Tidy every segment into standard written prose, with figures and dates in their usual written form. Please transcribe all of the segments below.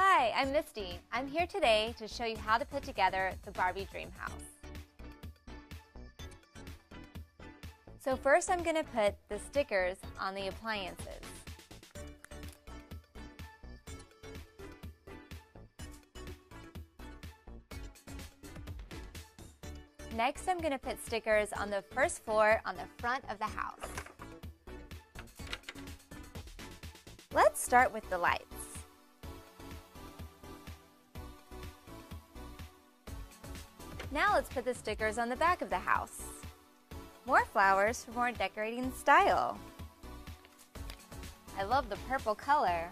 Hi, I'm Misty. I'm here today to show you how to put together the Barbie Dreamhouse. So first I'm going to put the stickers on the appliances. Next I'm going to put stickers on the first floor on the front of the house. Let's start with the lights. Now let's put the stickers on the back of the house. More flowers for more decorating style. I love the purple color.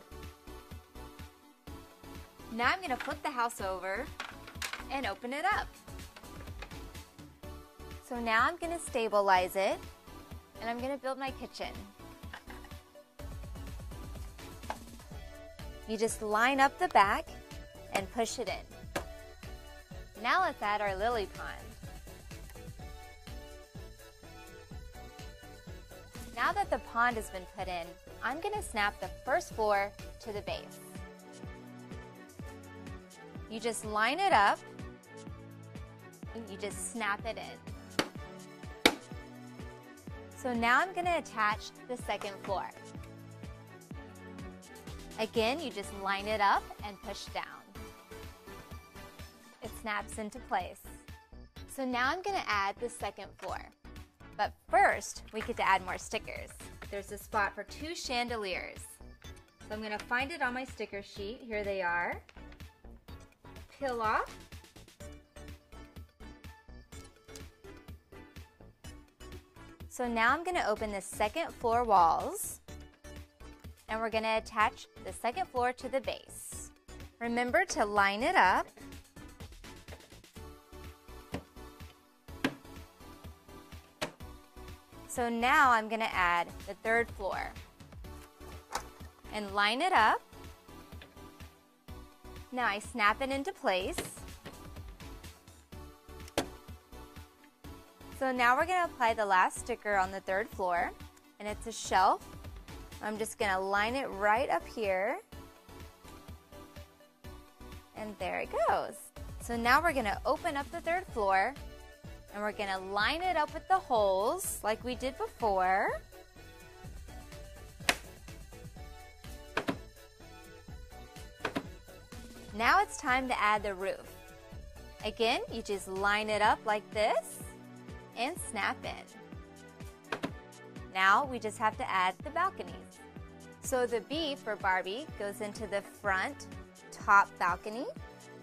Now I'm going to flip the house over and open it up. So now I'm going to stabilize it and I'm going to build my kitchen. You just line up the back and push it in. Now let's add our lily pond. Now that the pond has been put in, I'm going to snap the first floor to the base. You just line it up, and you just snap it in. So now I'm going to attach the second floor. Again, you just line it up and push down. It snaps into place. So now I'm going to add the second floor. But first, we get to add more stickers. There's a spot for 2 chandeliers. So I'm going to find it on my sticker sheet. Here they are. Peel off. So now I'm going to open the second floor walls. And we're going to attach the second floor to the base. Remember to line it up. So now I'm going to add the third floor and line it up. Now I snap it into place. So now we're going to apply the last sticker on the third floor, and it's a shelf. I'm just going to line it right up here. And there it goes. So now we're going to open up the third floor. And we're going to line it up with the holes like we did before. Now it's time to add the roof. Again, you just line it up like this and snap in. Now we just have to add the balconies. So the B for Barbie goes into the front top balcony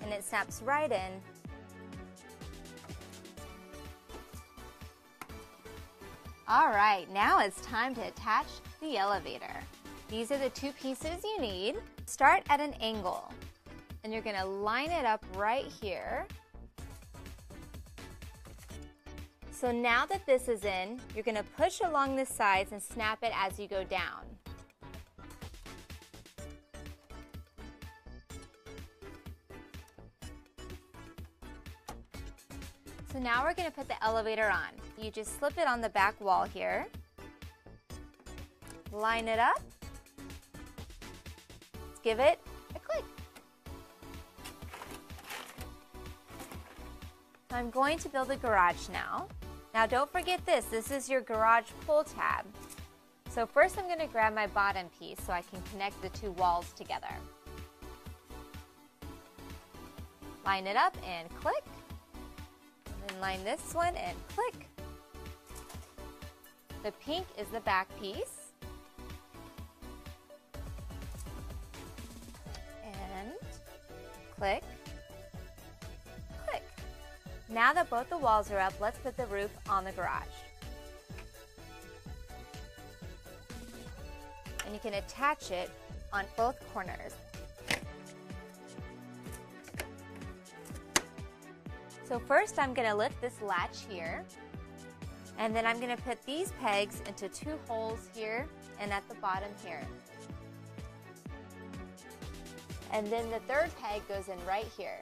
and it snaps right in. Alright, now it's time to attach the elevator. These are the 2 pieces you need. Start at an angle, and you're going to line it up right here. So now that this is in, you're going to push along the sides and snap it as you go down. So now we're going to put the elevator on. You just slip it on the back wall here. Line it up. Let's give it a click. So I'm going to build a garage now. Now don't forget this. This is your garage pull tab. So first I'm going to grab my bottom piece so I can connect the 2 walls together. Line it up and click. And line this one and click. The pink is the back piece. And click, click. Now that both the walls are up, let's put the roof on the garage. And you can attach it on both corners. So first I'm going to lift this latch here, and then I'm going to put these pegs into 2 holes here and at the bottom here. And then the third peg goes in right here.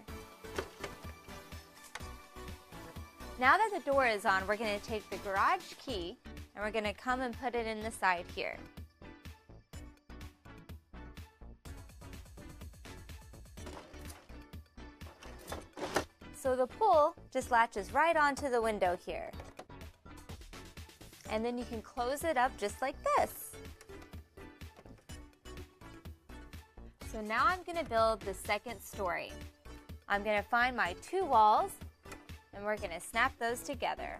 Now that the door is on, we're going to take the garage key and we're going to come and put it in the side here. So the pull just latches right onto the window here. And then you can close it up just like this. So now I'm going to build the second story. I'm going to find my 2 walls and we're going to snap those together.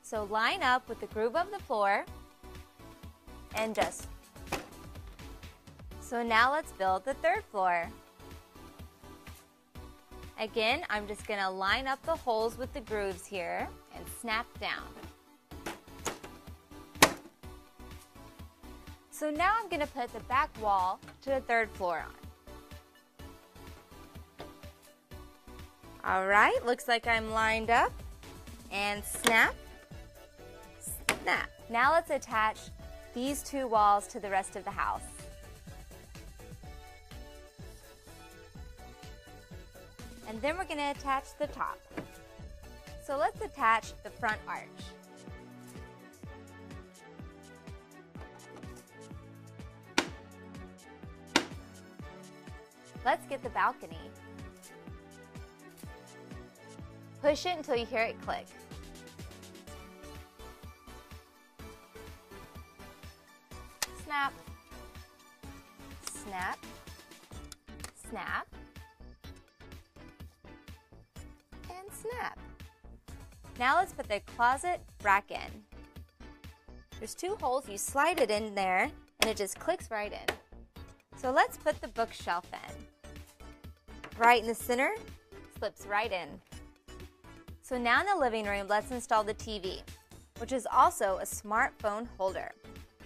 So line up with the groove of the floor and just. So now let's build the 3rd floor. Again, I'm just going to line up the holes with the grooves here and snap down. So now I'm going to put the back wall to the 3rd floor on. Alright, looks like I'm lined up. And snap, snap. Now let's attach these 2 walls to the rest of the house. And then we're going to attach the top. So let's attach the front arch. Let's get the balcony. Push it until you hear it click. Snap, snap, snap, and snap. Now let's put the closet rack in. There's 2 holes, you slide it in there and it just clicks right in. So let's put the bookshelf in. Right in the center, slips right in. So now in the living room, let's install the TV, which is also a smartphone holder.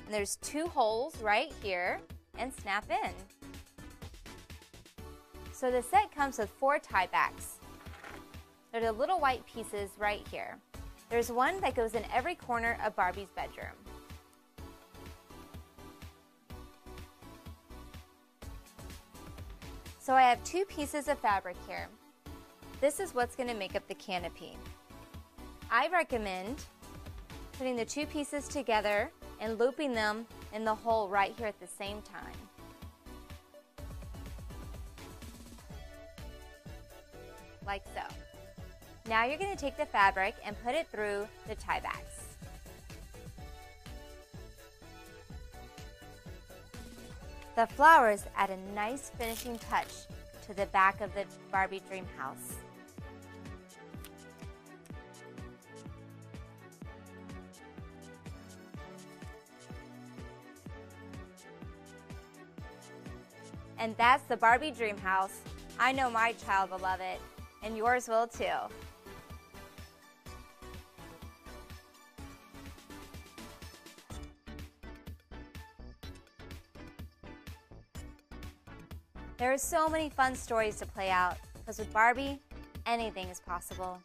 And there's 2 holes right here and snap in. So the set comes with 4 tie backs. They're the little white pieces right here. There's one that goes in every corner of Barbie's bedroom. So I have 2 pieces of fabric here. This is what's going to make up the canopy. I recommend putting the 2 pieces together and looping them in the hole right here at the same time. Like so. Now you're going to take the fabric and put it through the tie backs. The flowers add a nice finishing touch to the back of the Barbie Dreamhouse. And that's the Barbie Dreamhouse. I know my child will love it, and yours will too. There are so many fun stories to play out, because with Barbie, anything is possible.